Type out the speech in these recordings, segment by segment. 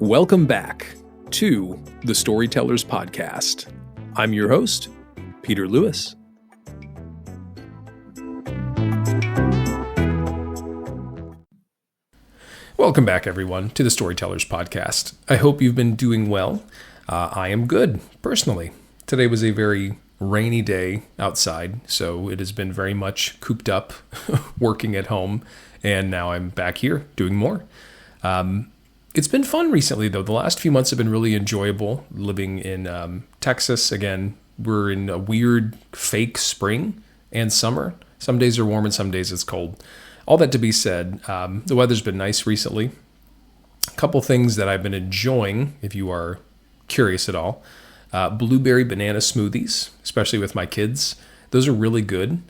Welcome back to the Storytellers podcast. I'm your host, Peter Lewis. Welcome back, everyone, to the Storytellers podcast. I hope you've been doing well. I am good, personally. Today was a very rainy day outside, so it has been very much cooped up, working at home, and now I'm back here doing more. It's been fun recently, though. The last few months have been really enjoyable. Living in Texas, again, we're in a weird fake spring and summer. Some days are warm and some days it's cold. All that to be said, the weather's been nice recently. A couple things that I've been enjoying, if you are curious at all. Blueberry banana smoothies, especially with my kids. Those are really good.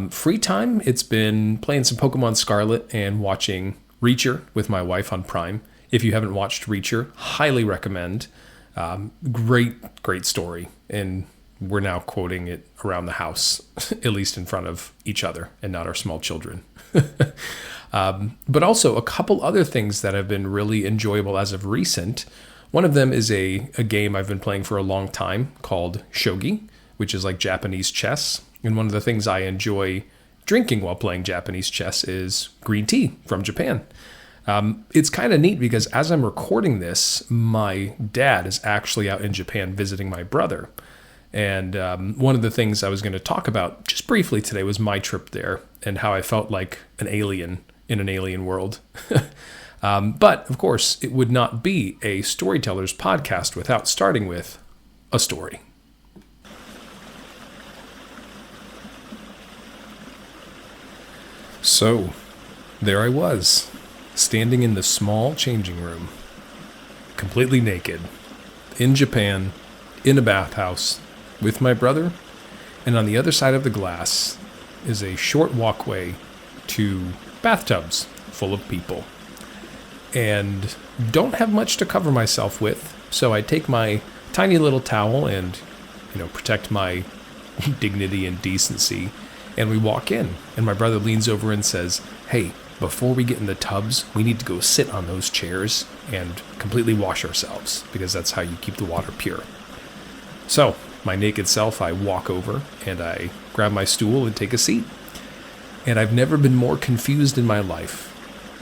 Free time, it's been playing some Pokemon Scarlet and watching Reacher with my wife on Prime. If you haven't watched Reacher, highly recommend. Great story. And we're now quoting it around the house, at least in front of each other and not our small children. But also a couple other things that have been really enjoyable as of recent. One of them is a game I've been playing for a long time called shogi, which is like Japanese chess. And one of the things I enjoy drinking while playing Japanese chess is green tea from Japan. It's kind of neat because as I'm recording this, my dad is actually out in Japan visiting my brother. And one of the things I was going to talk about just briefly today was my trip there and how I felt like an alien in an alien world. But, of course, it would not be a Storytellers podcast without starting with a story. So, there I was, standing in the small changing room, completely naked, in Japan, in a bathhouse, with my brother, and on the other side of the glass is a short walkway to bathtubs full of people. And don't have much to cover myself with, so I take my tiny little towel and, protect my dignity and decency, and we walk in, and my brother leans over and says, "Hey, before we get in the tubs, we need to go sit on those chairs and completely wash ourselves, because that's how you keep the water pure." So, my naked self, I walk over, and I grab my stool and take a seat. And I've never been more confused in my life.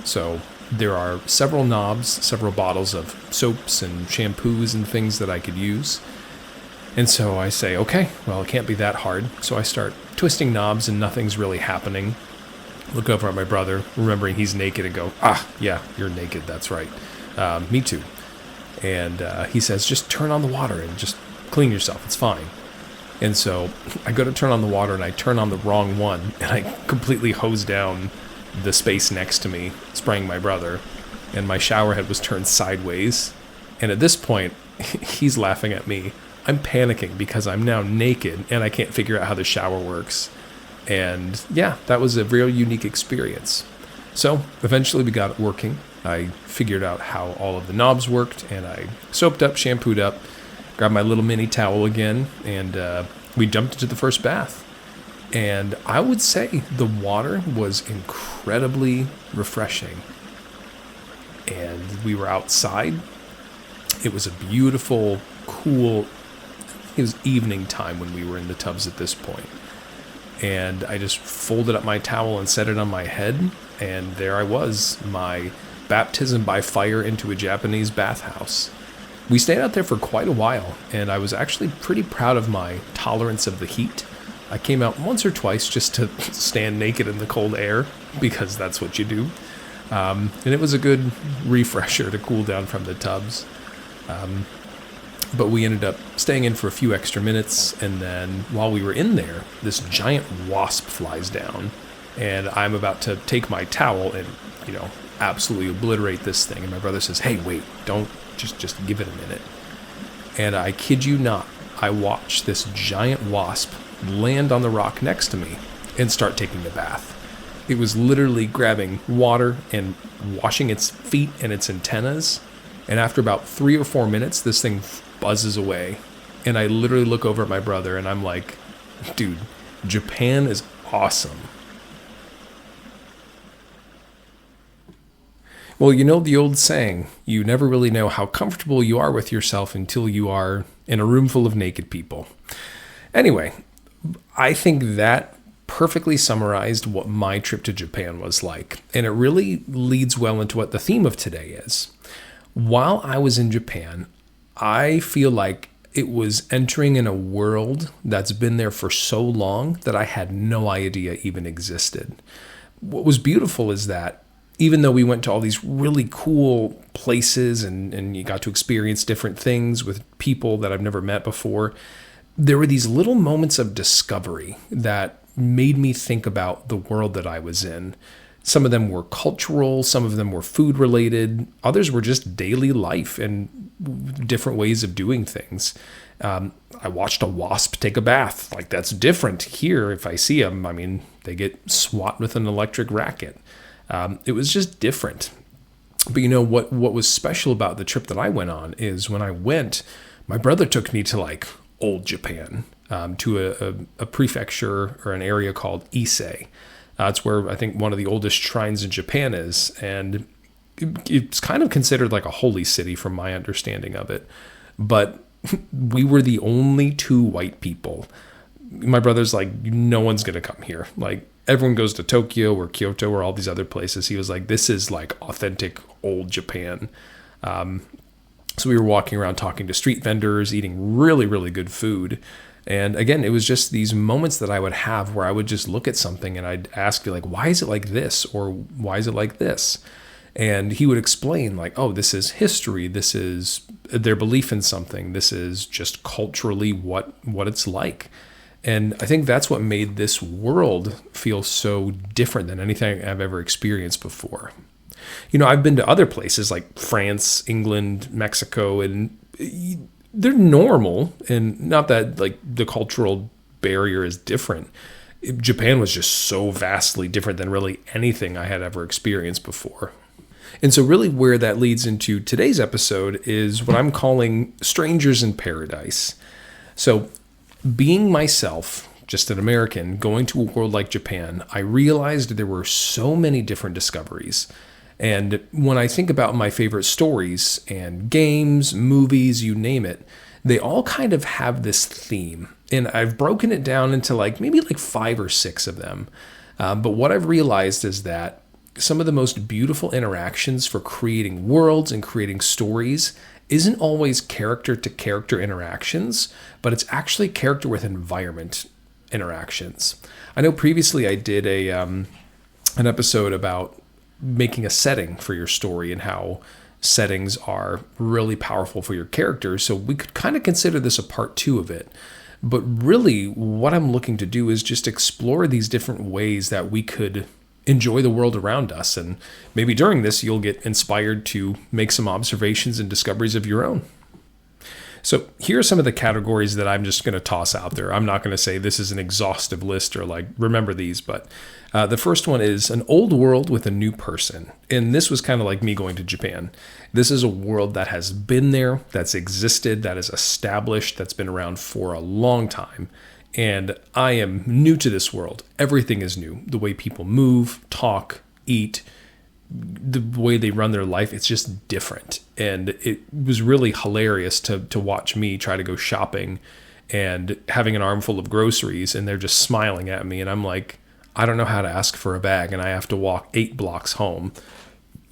So, there are several knobs, several bottles of soaps and shampoos and things that I could use. And so I say, okay, well, it can't be that hard. So I start twisting knobs and nothing's really happening. Look over at my brother, remembering he's naked, and go, yeah, you're naked, that's right. Me too. And he says, just turn on the water and just clean yourself, it's fine. And so I go to turn on the water and I turn on the wrong one and I completely hose down the space next to me, spraying my brother, and my shower head was turned sideways. And at this point, he's laughing at me. I'm panicking because I'm now naked and I can't figure out how the shower works. And yeah, that was a real unique experience. So eventually we got it working. I figured out how all of the knobs worked, and I soaped up, shampooed up, grabbed my little mini towel again, and we jumped into the first bath. And I would say the water was incredibly refreshing. And we were outside. It was a beautiful, cool, it was evening time when we were in the tubs at this point. And I just folded up my towel and set it on my head. And there I was, my baptism by fire into a Japanese bathhouse. We stayed out there for quite a while, and I was actually pretty proud of my tolerance of the heat. I came out once or twice just to stand naked in the cold air, because that's what you do. And it was a good refresher to cool down from the tubs. But we ended up staying in for a few extra minutes, and then while we were in there, this giant wasp flies down, and I'm about to take my towel and, absolutely obliterate this thing. And my brother says, "Hey, wait, don't, just give it a minute." And I kid you not, I watched this giant wasp land on the rock next to me and start taking a bath. It was literally grabbing water and washing its feet and its antennas. And after about 3 or 4 minutes, this thing buzzes away. And I literally look over at my brother and I'm like, dude, Japan is awesome. Well, you know the old saying, you never really know how comfortable you are with yourself until you are in a room full of naked people. Anyway, I think that perfectly summarized what my trip to Japan was like, and it really leads well into what the theme of today is. While I was in Japan, I feel like it was entering in a world that's been there for so long that I had no idea even existed. What was beautiful is that even though we went to all these really cool places and you got to experience different things with people that I've never met before, there were these little moments of discovery that made me think about the world that I was in. Some of them were cultural, some of them were food related, others were just daily life and different ways of doing things. I watched a wasp take a bath. Like, that's different here. If I see them, I mean, they get swat with an electric racket. It was just different. But you know what was special about the trip that I went on is when I went, my brother took me to like old Japan, to a prefecture or an area called Ise. It's where I think one of the oldest shrines in Japan is. And it's kind of considered like a holy city from my understanding of it. But we were the only two white people. My brother's like, no one's going to come here. Like, everyone goes to Tokyo or Kyoto or all these other places. He was like, this is like authentic old Japan. So we were walking around talking to street vendors, eating really, really good food. And again, it was just these moments that I would have where I would just look at something and I'd ask you like, why is it like this? Or why is it like this? And he would explain like, oh, this is history. This is their belief in something. This is just culturally what it's like. And I think that's what made this world feel so different than anything I've ever experienced before. You know, I've been to other places like France, England, Mexico, and they're normal. And not that like the cultural barrier is different. Japan was just so vastly different than really anything I had ever experienced before. And so really where that leads into today's episode is what I'm calling Strangers in Paradise. So being myself, just an American, going to a world like Japan, I realized there were so many different discoveries. And when I think about my favorite stories and games, movies, you name it, they all kind of have this theme. And I've broken it down into maybe 5 or 6 of them. But what I've realized is that some of the most beautiful interactions for creating worlds and creating stories isn't always character to character interactions, but it's actually character with environment interactions. I know previously I did an episode about making a setting for your story and how settings are really powerful for your characters. So we could kind of consider this a part 2 of it. But really what I'm looking to do is just explore these different ways that we could enjoy the world around us. And maybe during this, you'll get inspired to make some observations and discoveries of your own. So here are some of the categories that I'm just going to toss out there. I'm not going to say this is an exhaustive list or remember these, but the first one is an old world with a new person. And this was kind of like me going to Japan. This is a world that has been there, that's existed, that is established, that's been around for a long time. And I am new to this world. Everything is new. The way people move, talk, eat, the way they run their life, it's just different. And it was really hilarious to watch me try to go shopping and having an armful of groceries and they're just smiling at me. And I'm like, I don't know how to ask for a bag and I have to walk 8 blocks home,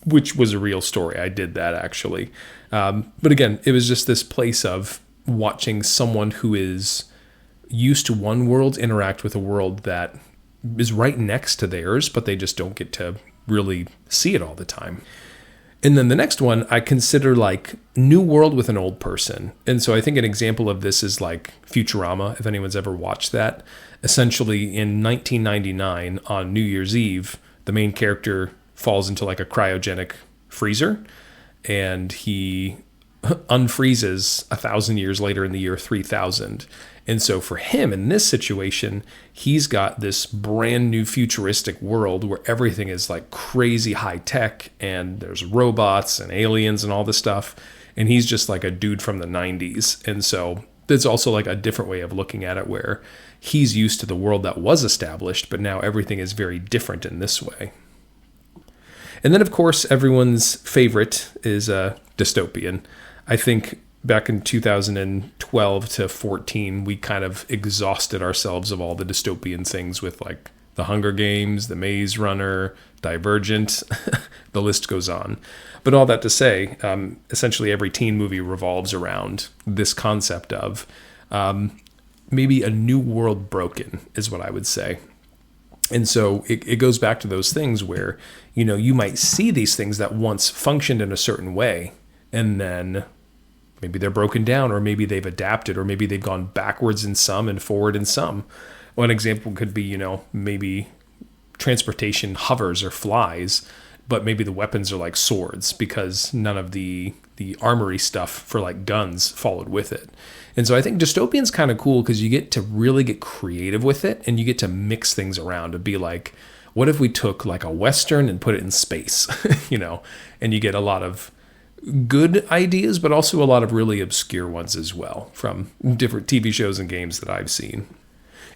which was a real story. I did that actually. But again, it was just this place of watching someone who is used to one world interact with a world that is right next to theirs, but they just don't get to really see it all the time. And then the next one I consider new world with an old person. And so I think an example of this is Futurama, if anyone's ever watched that. Essentially in 1999 on New Year's Eve, the main character falls into a cryogenic freezer and he unfreezes 1,000 years later in the year 3000. And so for him in this situation, he's got this brand new futuristic world where everything is crazy high tech and there's robots and aliens and all this stuff. And he's just a dude from the 90s. And so there's also a different way of looking at it where he's used to the world that was established, but now everything is very different in this way. And then, of course, everyone's favorite is dystopian. I think back in 2012 to 14, we kind of exhausted ourselves of all the dystopian things with like The Hunger Games, The Maze Runner, Divergent, the list goes on. But all that to say, essentially every teen movie revolves around this concept of maybe a new world broken, is what I would say. And so it goes back to those things where, you might see these things that once functioned in a certain way, and then maybe they're broken down, or maybe they've adapted, or maybe they've gone backwards in some and forward in some. One example could be, maybe transportation hovers or flies, but maybe the weapons are like swords because none of the armory stuff for like guns followed with it. And so I think dystopian's kind of cool because you get to really get creative with it, and you get to mix things around to be like, what if we took like a Western and put it in space, and you get a lot of good ideas, but also a lot of really obscure ones as well from different TV shows and games that I've seen.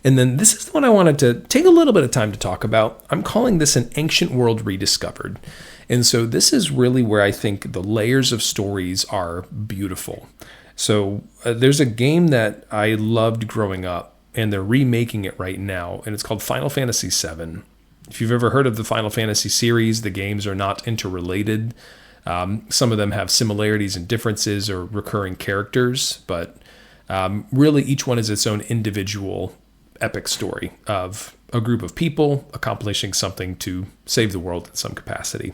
And then this is the one I wanted to take a little bit of time to talk about. I'm calling this an ancient world rediscovered. And so this is really where I think the layers of stories are beautiful. So there's a game that I loved growing up, and they're remaking it right now, and it's called Final Fantasy VII. If you've ever heard of the Final Fantasy series, the games are not interrelated. Some of them have similarities and differences or recurring characters, but really each one is its own individual epic story of a group of people accomplishing something to save the world in some capacity.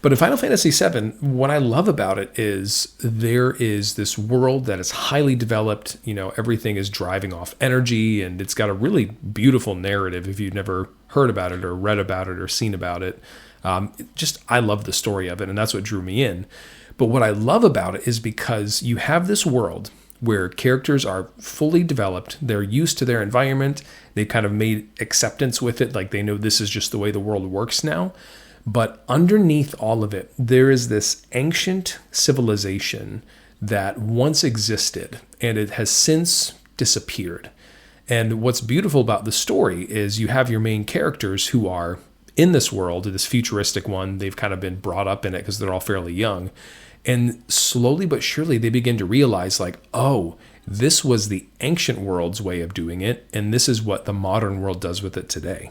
But in Final Fantasy VII, what I love about it is there is this world that is highly developed. Everything is driving off energy, and it's got a really beautiful narrative if you've never heard about it or read about it or seen about it. I love the story of it, and that's what drew me in. But what I love about it is because you have this world where characters are fully developed, they're used to their environment, they've kind of made acceptance with it, like they know this is just the way the world works now. But underneath all of it, there is this ancient civilization that once existed, and it has since disappeared. And what's beautiful about the story is you have your main characters who are in this world, this futuristic one. They've kind of been brought up in it because they're all fairly young. And slowly but surely they begin to realize like, oh, this was the ancient world's way of doing it, and this is what the modern world does with it today.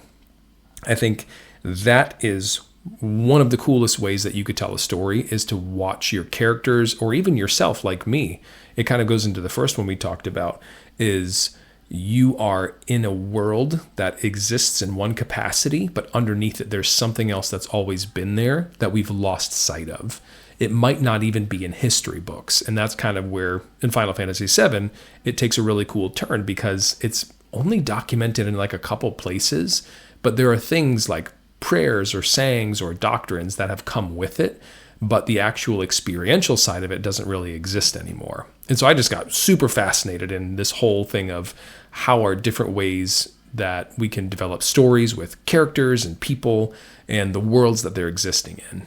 I think that is one of the coolest ways that you could tell a story, is to watch your characters, or even yourself like me. It kind of goes into the first one we talked about, is you are in a world that exists in one capacity, but underneath it, there's something else that's always been there that we've lost sight of. It might not even be in history books. And that's kind of where in Final Fantasy VII, it takes a really cool turn because it's only documented in like a couple places, but there are things like prayers or sayings or doctrines that have come with it, but the actual experiential side of it doesn't really exist anymore. And so I just got super fascinated in this whole thing of how are different ways that we can develop stories with characters and people and the worlds that they're existing in.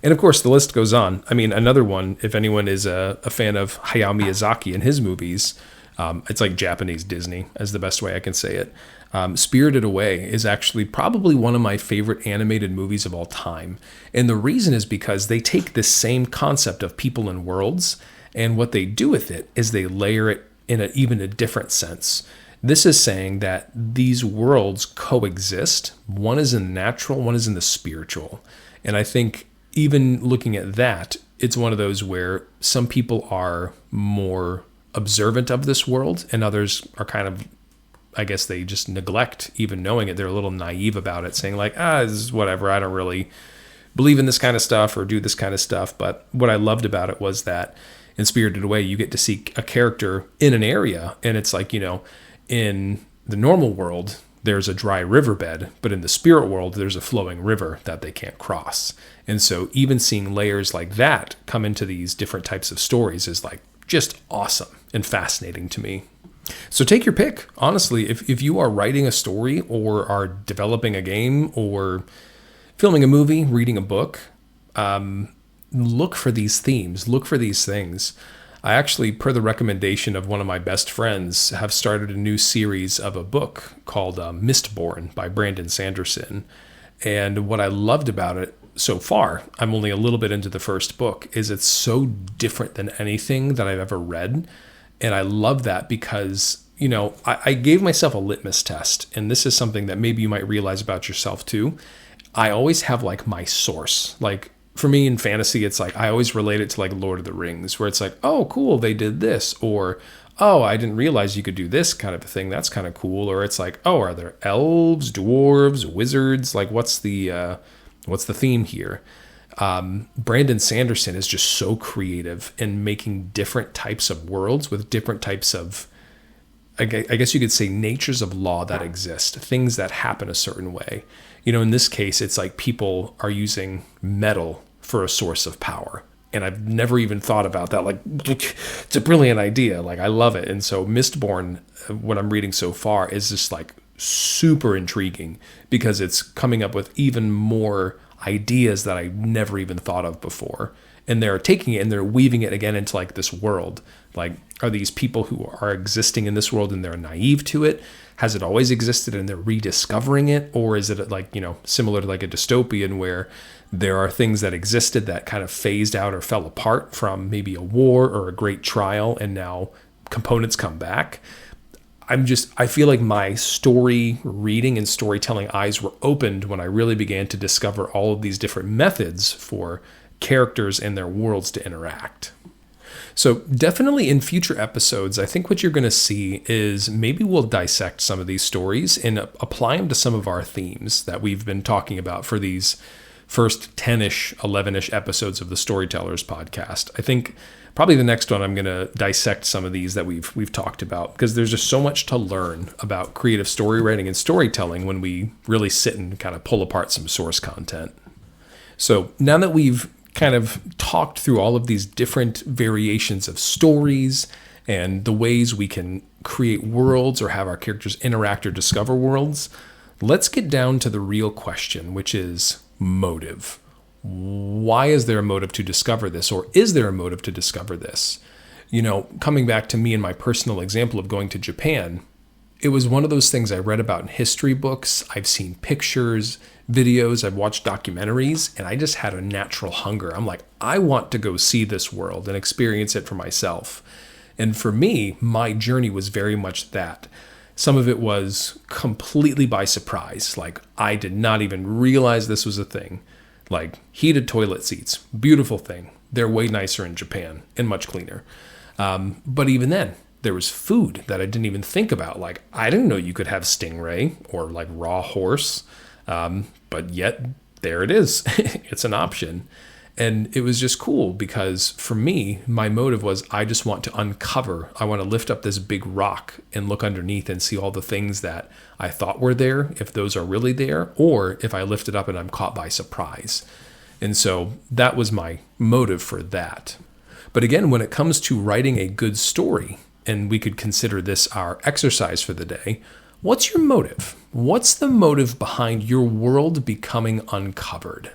And of course, the list goes on. I mean, another one, if anyone is a fan of Hayao Miyazaki and his movies, it's like Japanese Disney, as the best way I can say it. Spirited Away is actually probably one of my favorite animated movies of all time. And the reason is because they take this same concept of people and worlds, and what they do with it is they layer it in even a different sense. This is saying that these worlds coexist. One is in the natural, one is in the spiritual. And I think even looking at that, it's one of those where some people are more observant of this world and others are kind of, I guess they just neglect even knowing it. They're a little naive about it, saying like, this is whatever. I don't really believe in this kind of stuff or do this kind of stuff. But what I loved about it was that in Spirited Away, you get to see a character in an area, and it's like, in the normal world, there's a dry riverbed, but in the spirit world, there's a flowing river that they can't cross. And so even seeing layers like that come into these different types of stories is like just awesome and fascinating to me. So take your pick. Honestly, if you are writing a story or are developing a game or filming a movie, reading a book, look for these themes, look for these things. I actually, per the recommendation of one of my best friends, have started a new series of a book called Mistborn by Brandon Sanderson. And what I loved about it so far, I'm only a little bit into the first book, is it's so different than anything that I've ever read. And I love that because, I gave myself a litmus test. And this is something that maybe you might realize about yourself too. I always have like my source. Like for me in fantasy, it's like I always relate it to like Lord of the Rings, where it's like, oh, cool, they did this. Or, oh, I didn't realize you could do this kind of a thing. That's kind of cool. Or it's like, oh, are there elves, dwarves, wizards? Like what's the theme here? Brandon Sanderson is just so creative in making different types of worlds with different types of, I guess you could say, natures of law that exist, things that happen a certain way. In this case, it's like people are using metal for a source of power. And I've never even thought about that. Like, it's a brilliant idea. Like, I love it. And so Mistborn, what I'm reading so far, is just like super intriguing because it's coming up with even more ideas that I never even thought of before. And they're taking it and they're weaving it again into like this world. Like, are these people who are existing in this world and they're naive to it? Has it always existed and they're rediscovering it? Or is it like, similar to like a dystopian where there are things that existed that kind of phased out or fell apart from maybe a war or a great trial and now components come back? I feel like my story reading and storytelling eyes were opened when I really began to discover all of these different methods for characters and their worlds to interact. So definitely in future episodes, I think what you're going to see is maybe we'll dissect some of these stories and apply them to some of our themes that we've been talking about for these first 10-ish, 11-ish episodes of the Storytellers podcast. I think probably the next one I'm going to dissect some of these that we've talked about because there's just so much to learn about creative story writing and storytelling when we really sit and kind of pull apart some source content. So now that we've kind of talked through all of these different variations of stories and the ways we can create worlds or have our characters interact or discover worlds, let's get down to the real question, which is motive. Why is there a motive to discover this? Or is there a motive to discover this? Coming back to me and my personal example of going to Japan, it was one of those things I read about in history books. I've seen pictures, videos, I've watched documentaries, and I just had a natural hunger. I'm like, I want to go see this world and experience it for myself. And for me, my journey was very much that. Some of it was completely by surprise. Like, I did not even realize this was a thing. Like, heated toilet seats, beautiful thing. They're way nicer in Japan and much cleaner. But even then, there was food that I didn't even think about. Like, I didn't know you could have stingray or like raw horse. But yet there it is. It's an option. And it was just cool because for me, my motive was I just want to uncover. I want to lift up this big rock and look underneath and see all the things that I thought were there, if those are really there, or if I lift it up and I'm caught by surprise. And so that was my motive for that. But again, when it comes to writing a good story, and we could consider this our exercise for the day, what's your motive? What's the motive behind your world becoming uncovered?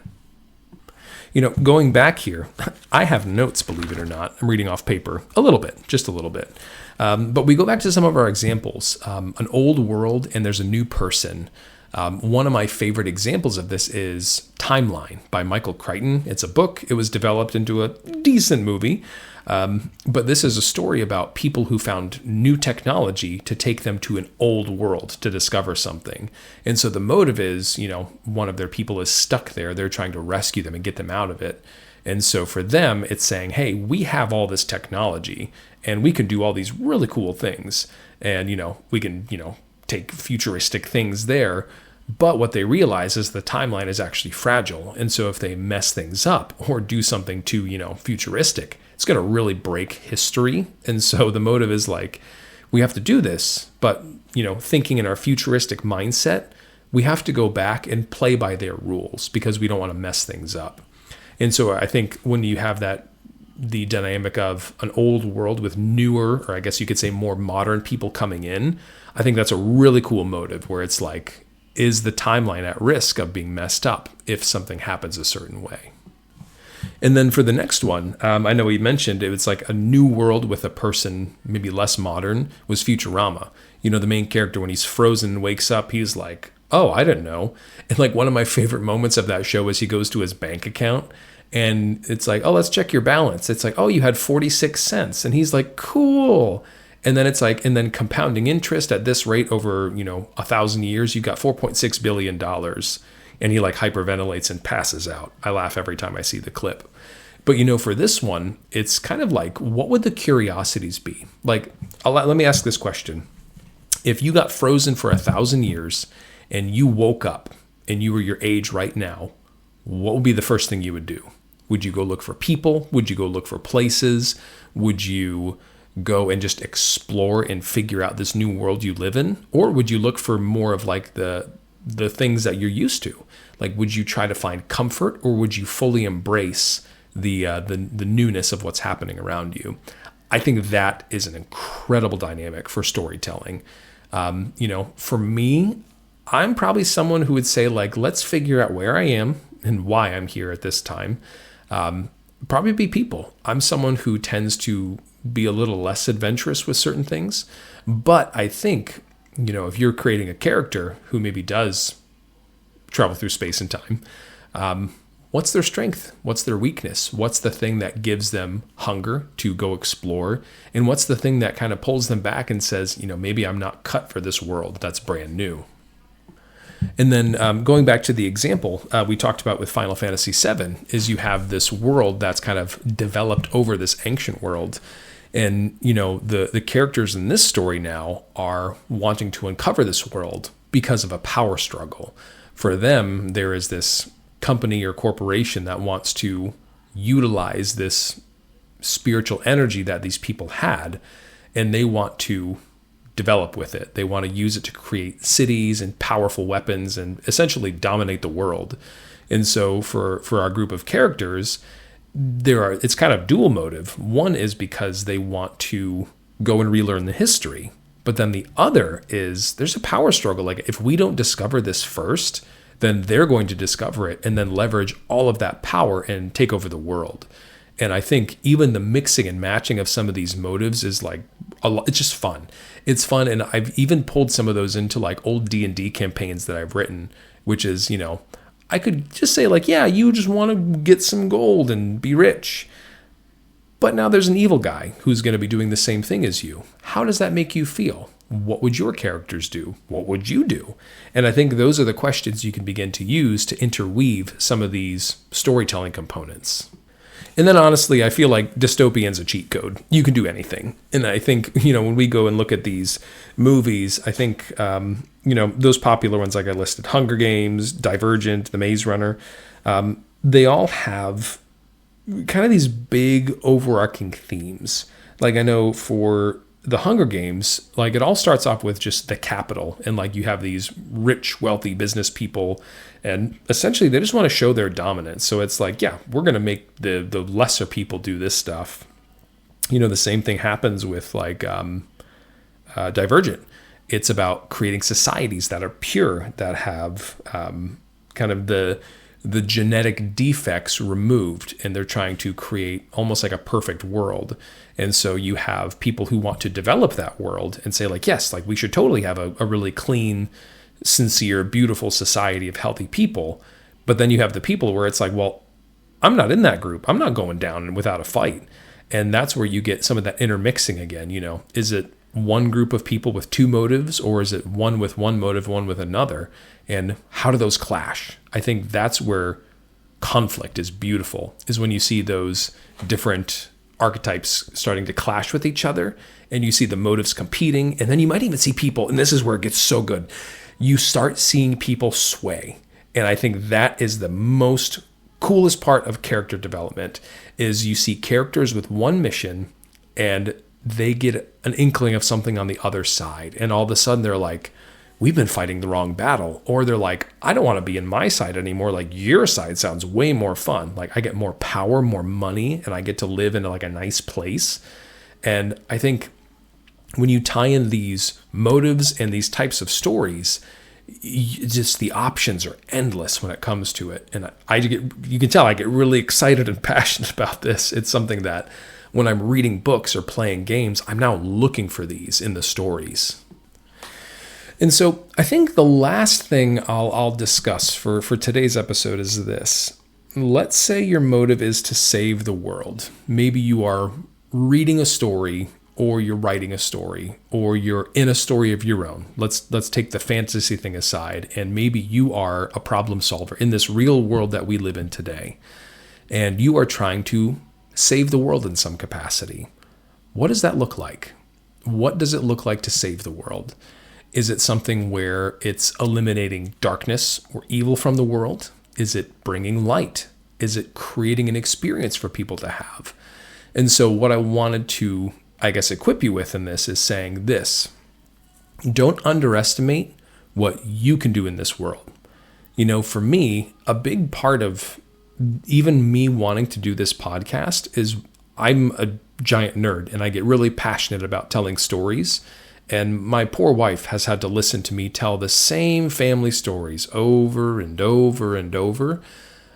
Going back here, I have notes, believe it or not. I'm reading off paper a little bit, just a little bit. But we go back to some of our examples. An old world and there's a new person. One of my favorite examples of this is Timeline by Michael Crichton. It's a book. It was developed into a decent movie. But this is a story about people who found new technology to take them to an old world to discover something. And so the motive is, one of their people is stuck there. They're trying to rescue them and get them out of it. And so for them, it's saying, hey, we have all this technology and we can do all these really cool things. And, we can, take futuristic things there. But what they realize is the timeline is actually fragile. And so if they mess things up or do something too, futuristic, it's going to really break history. And so the motive is like, we have to do this, but, thinking in our futuristic mindset, we have to go back and play by their rules because we don't want to mess things up. And so I think when you have the dynamic of an old world with newer, or I guess you could say more modern people coming in, I think that's a really cool motive where it's like, is the timeline at risk of being messed up if something happens a certain way? And then for the next one, I know we mentioned it was like a new world with a person maybe less modern was Futurama. The main character, when he's frozen and wakes up, he's like, Oh, I didn't know. And like one of my favorite moments of that show is he goes to his bank account and it's like, oh, let's check your balance. It's like, oh, you had 46 cents. And he's like, cool. And then it's like, and then compounding interest at this rate over, 1,000 years, you got $4.6 billion. And he like hyperventilates and passes out. I laugh every time I see the clip. But for this one, it's kind of like, what would the curiosities be? Like, let me ask this question. If you got frozen for 1,000 years and you woke up and you were your age right now, what would be the first thing you would do? Would you go look for people? Would you go look for places? Would you go and just explore and figure out this new world you live in? Or would you look for more of like the things that you're used to? Like, would you try to find comfort, or would you fully embrace the newness of what's happening around you? I think that is an incredible dynamic for storytelling. For me, I'm probably someone who would say, like, let's figure out where I am and why I'm here at this time. Probably be people. I'm someone who tends to be a little less adventurous with certain things. But I think, if you're creating a character who maybe does travel through space and time, what's their strength? What's their weakness? What's the thing that gives them hunger to go explore? And what's the thing that kind of pulls them back and says, maybe I'm not cut for this world that's brand new? And then going back to the example we talked about with Final Fantasy VII, is you have this world that's kind of developed over this ancient world. And, the characters in this story now are wanting to uncover this world because of a power struggle. For them, there is this company or corporation that wants to utilize this spiritual energy that these people had, and they want to develop with it. They want to use it to create cities and powerful weapons and essentially dominate the world. And so for our group of characters, it's kind of dual motive. One is because they want to go and relearn the history, but then the other is there's a power struggle. Like, if we don't discover this first, then they're going to discover it and then leverage all of that power and take over the world. And I think even the mixing and matching of some of these motives is like it's just fun. It's fun, and I've even pulled some of those into like old D&D campaigns that I've written, which is, I could just say like, yeah, you just want to get some gold and be rich. But now there's an evil guy who's going to be doing the same thing as you. How does that make you feel? What would your characters do? What would you do? And I think those are the questions you can begin to use to interweave some of these storytelling components. And then honestly, I feel like dystopian's a cheat code. You can do anything. And I think, when we go and look at these movies, I think, those popular ones like I listed, Hunger Games, Divergent, The Maze Runner, they all have kind of these big overarching themes. Like, I know for the Hunger Games, like, it all starts off with just the capital, and like you have these rich, wealthy business people, and essentially they just want to show their dominance. So it's like, yeah, we're going to make the lesser people do this stuff. The same thing happens with like Divergent. It's about creating societies that are pure, that have kind of the genetic defects removed, and they're trying to create almost like a perfect world. And so you have people who want to develop that world and say like, yes, like we should totally have a really clean, sincere, beautiful society of healthy people. But then you have the people where it's like, well, I'm not in that group. I'm not going down without a fight. And that's where you get some of that intermixing again. Is it one group of people with two motives, or is it one with one motive, one with another? And how do those clash? I think that's where conflict is beautiful, is when you see those different archetypes starting to clash with each other, and you see the motives competing, and then you might even see people, and this is where it gets so good, you start seeing people sway. And I think that is the most coolest part of character development, is you see characters with one mission, and they get an inkling of something on the other side, and all of a sudden they're like, we've been fighting the wrong battle. Or they're like, I don't want to be in my side anymore. Like, your side sounds way more fun. Like, I get more power, more money, and I get to live in like a nice place. And I think when you tie in these motives and these types of stories, just the options are endless when it comes to it. And you can tell I get really excited and passionate about this. It's something that when I'm reading books or playing games, I'm now looking for these in the stories. And so I think the last thing I'll discuss for today's episode is this. Let's say your motive is to save the world. Maybe you are reading a story, or you're writing a story, or you're in a story of your own. Let's take the fantasy thing aside, and maybe you are a problem solver in this real world that we live in today, and you are trying to save the world in some capacity. What does that look like? What does it look like to save the world? Is it something where it's eliminating darkness or evil from the world? Is it bringing light? Is it creating an experience for people to have? And so what I wanted to, equip you with in this is saying this: don't underestimate what you can do in this world. For me, a big part of even me wanting to do this podcast is I'm a giant nerd and I get really passionate about telling stories. And my poor wife has had to listen to me tell the same family stories over and over and over,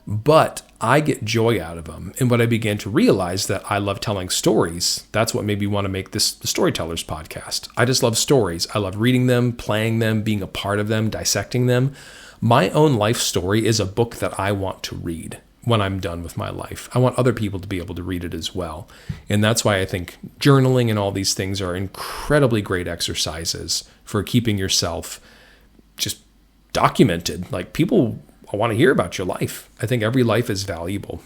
but I get joy out of them. And when I began to realize that I love telling stories, that's what made me want to make this the Storytellers podcast. I just love stories. I love reading them, playing them, being a part of them, dissecting them. My own life story is a book that I want to read when I'm done with my life. I want other people to be able to read it as well. And that's why I think journaling and all these things are incredibly great exercises for keeping yourself just documented. Like, people want to hear about your life. I think every life is valuable.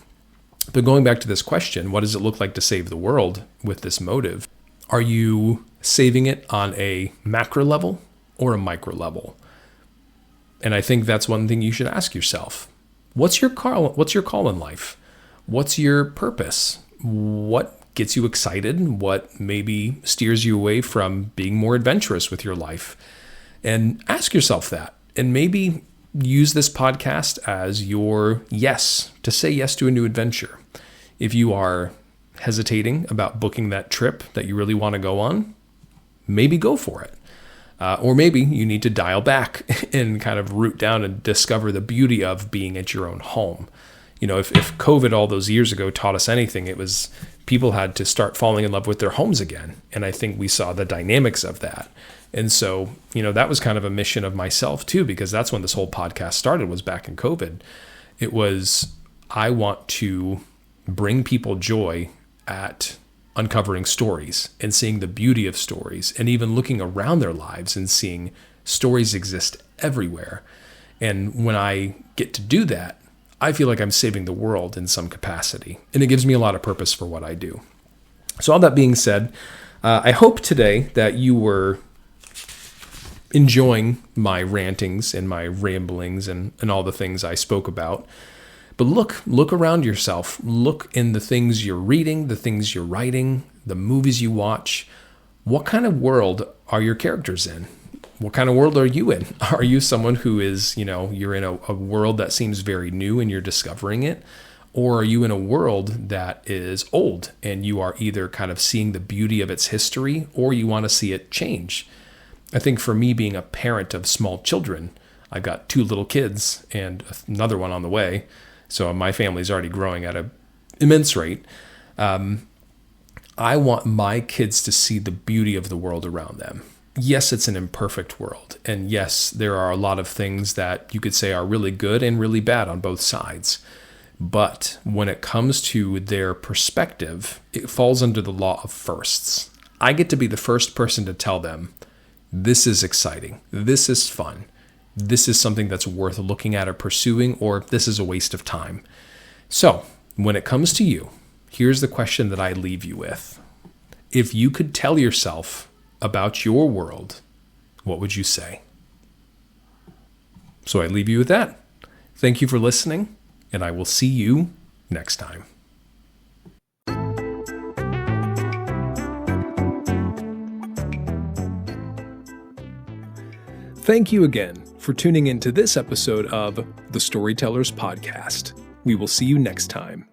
But going back to this question, what does it look like to save the world with this motive? Are you saving it on a macro level or a micro level? And I think that's one thing you should ask yourself. What's your call in life? What's your purpose? What gets you excited? What maybe steers you away from being more adventurous with your life? And ask yourself that. And maybe use this podcast as your yes, to say yes to a new adventure. If you are hesitating about booking that trip that you really want to go on, maybe go for it. Or maybe you need to dial back and kind of root down and discover the beauty of being at your own home. If COVID all those years ago taught us anything, it was people had to start falling in love with their homes again. And I think we saw the dynamics of that. And so, that was kind of a mission of myself too, because that's when this whole podcast started, was back in COVID. It was, I want to bring people joy at uncovering stories and seeing the beauty of stories, and even looking around their lives and seeing stories exist everywhere. And when I get to do that, I feel like I'm saving the world in some capacity, and it gives me a lot of purpose for what I do. So all that being said, I hope today that you were enjoying my rantings and my ramblings and all the things I spoke about. But look around yourself. Look in the things you're reading, the things you're writing, the movies you watch. What kind of world are your characters in? What kind of world are you in? Are you someone who is, you're in a world that seems very new and you're discovering it? Or are you in a world that is old and you are either kind of seeing the beauty of its history, or you want to see it change? I think for me, being a parent of small children, I've got 2 little kids and another one on the way. So my family's already growing at an immense rate. I want my kids to see the beauty of the world around them. Yes, it's an imperfect world. And yes, there are a lot of things that you could say are really good and really bad on both sides. But when it comes to their perspective, it falls under the law of firsts. I get to be the first person to tell them, this is exciting, this is fun, this is something that's worth looking at or pursuing, or this is a waste of time. So when it comes to you, here's the question that I leave you with. If you could tell yourself about your world, what would you say? So I leave you with that. Thank you for listening, and I will see you next time. Thank you again for tuning into this episode of the Storytellers podcast. We will see you next time.